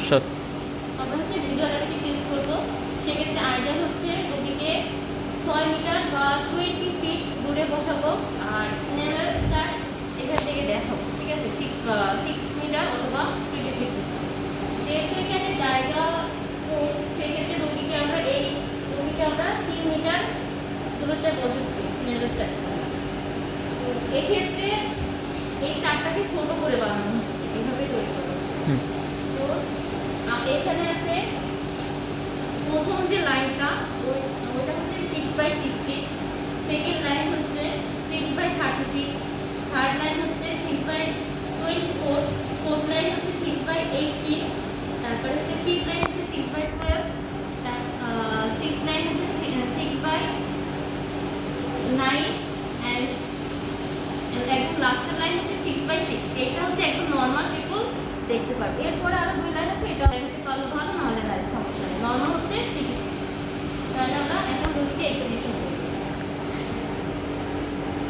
Sir. আমরা হচ্ছে visual acuity test করবো। সেক্ষেত্রে আইডিয়াল হচ্ছে রোগীকে 6 মিটার বা 20 ফিট দূরে বসাবো, আর স্নেলের চার্ট এখান থেকে দেখাবো, ঠিক আছে? 6 মিটার অথবা 20 ফিট। যেহেতু এখানে জায়গা কম, সেক্ষেত্রে রোগীকে আমরা 3 মিটার দূরত্বে বসাচ্ছি স্নেলের চার্ট। এক্ষেত্রে এই চারটাকে ছোট করে বানানো হচ্ছে, এইভাবে তৈরি করা হচ্ছে। তো এখানে আছে প্রথম যে লাইনটা, ওইটা হচ্ছে 6/60, সেকেন্ড লাইন হচ্ছে 6/36, থার্ড লাইন হচ্ছে 6/24, ফোর্থ লাইন হচ্ছে 6/18, তারপরে হচ্ছে ফিফথ লাইন হচ্ছে 6/12, সিক্স লাইন হচ্ছে 6/9, অ্যান্ড একদম লাস্টের লাইন হচ্ছে 6/6। এটা হচ্ছে একদম নর্মাল পিপল দেখতে পারবে। এরপরে আরো 2 লাইন আছে, এটা দেখতে পারলে ভালো, না হলে নাই, সমস্যা নেই। নর্মাল হচ্ছে 6। তাহলে আমরা এখন রোগীকে এক্সামিনেশন করব।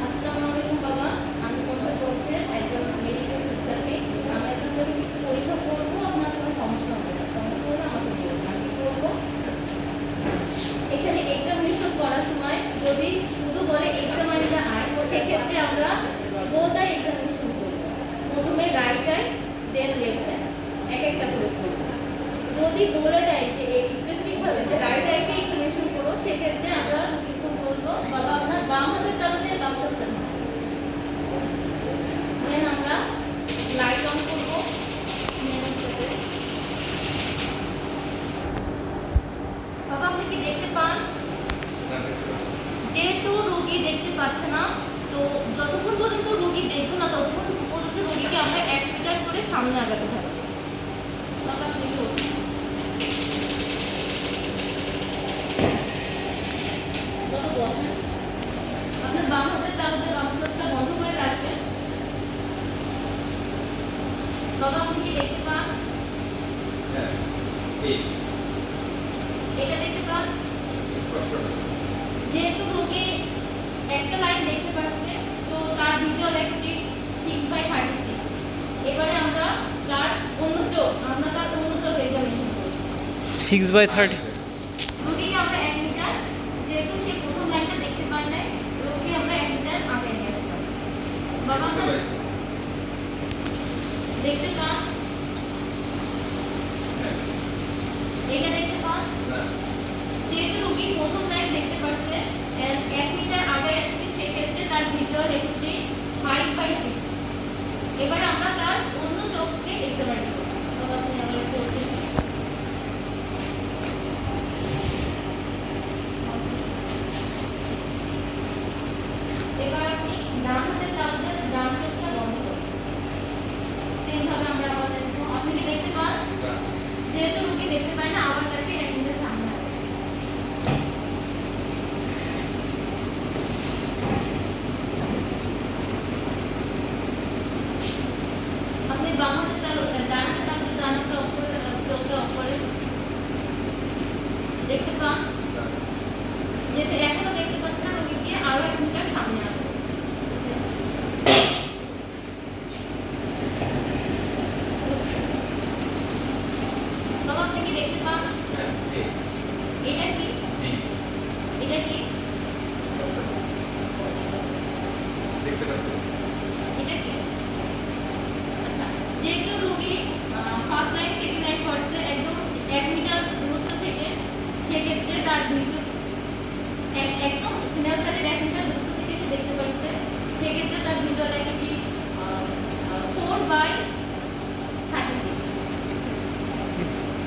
আসসালামু আলাইকুম বাবা, আমি কোথায় বলছি একজন মেডিকেল শিক্ষার্থী। আমরা এখন যদি কিছু পরীক্ষা করবো, আপনার কোনো সমস্যা হবে না। সমস্যা হলে আমাকে বলুন, আমি করবো। এখানে এক্সামিনেশন করার সময় যদি শুধু বলে এক্সামাইনার আই, সেক্ষেত্রে আমরা বোথ আই এক্সামিনেশন করব। প্রথমে right eye, then left eye, এক একটা করে করব। যদি বলে দেয় যে স্পেসিফিক ভাবে যে রাইট আইকে এক্সামিনেশন করো, সেক্ষেত্রে আমরা রোগীকে বলবো বাবা আপনার বাম হাতের তালুতে বাম হাতটা নাও। দেন আমরা লাইট অন করবো। বাবা আপনি কি দেখতে পান? যেহেতু রোগী দেখতে পাচ্ছে না, তো যতক্ষণ পর্যন্ত রোগী দেখবো না, ততক্ষণ পর্যন্ত রোগীকে আমরা 1 মিটার করে সামনে আগাতে থাকবো। বাবা আপনি করুন। বাবা বসেন। আপনার বাম হাতের তালুতে বাম হাতটা বন্ধ করে রাখবেন। বাবা আপনি কি দেখতে পান? এটা দেখতে পান? যেহেতু রোগী একটা লাইন দেখতে পাচ্ছে, তো তার ভিজুয়াল অ্যাকুইটি 6/36। এবারে আমরা তার অন্য চোখ এক্সামিনেশন করব। 6/30। রোগীকে আমরা 1 মিটার, যেহেতু সে প্রথম লাইনটা দেখতে পায় নাই, রোগী আমরা 1 মিটার আগে নিয়ে আসলাম। বাবা আপনার দেখতে পান? এটা দেখতে পান? যেহেতু রোগী প্রথম লাইন দেখতে পাচ্ছে, 1 মিটার আগে আসছে, সেক্ষেত্রে তার ভিজুয়াল অ্যাকুইটি 5/6। এবারে আমরা তার অন্য চোখকে এক্সামিন করব। বাবা আপনি আমার করবেন। এবার আপনি ডান হাতের তালুতে ডান চোখটা বন্ধ করুন। সেম ভাবে আমরা আবার দেখব। আপনি কি দেখতে পান? যেহেতু রোগী দেখতে পায় না, আবার তাকে 1 মিটার সামনে আনবো। আপনি বাম হাতের তালুতে ডান হাতের তালুতে ডান হাতটা চোখটা অফ করে দেখতে পান? যেহেতু এখনো দেখতে পাচ্ছে না, রোগীকে আরো 1 মিটার সামনে আনবো। বাবা আপনি কি দেখতে পান? এটা কি? এটা কি? এটা কি? আচ্ছা, যেহেতু রোগী ফার্স্ট লাইন সেকেন্ড লাইন করছে একদম 1 মিটার দূরত্ব থেকে, সেক্ষেত্রে তার একদম সিনাল কাটের 1 মিটার দূরত্ব থেকে সে দেখতে পাচ্ছে, সেক্ষেত্রে তার ভিজুয়াল অ্যাকুইটি 4/36।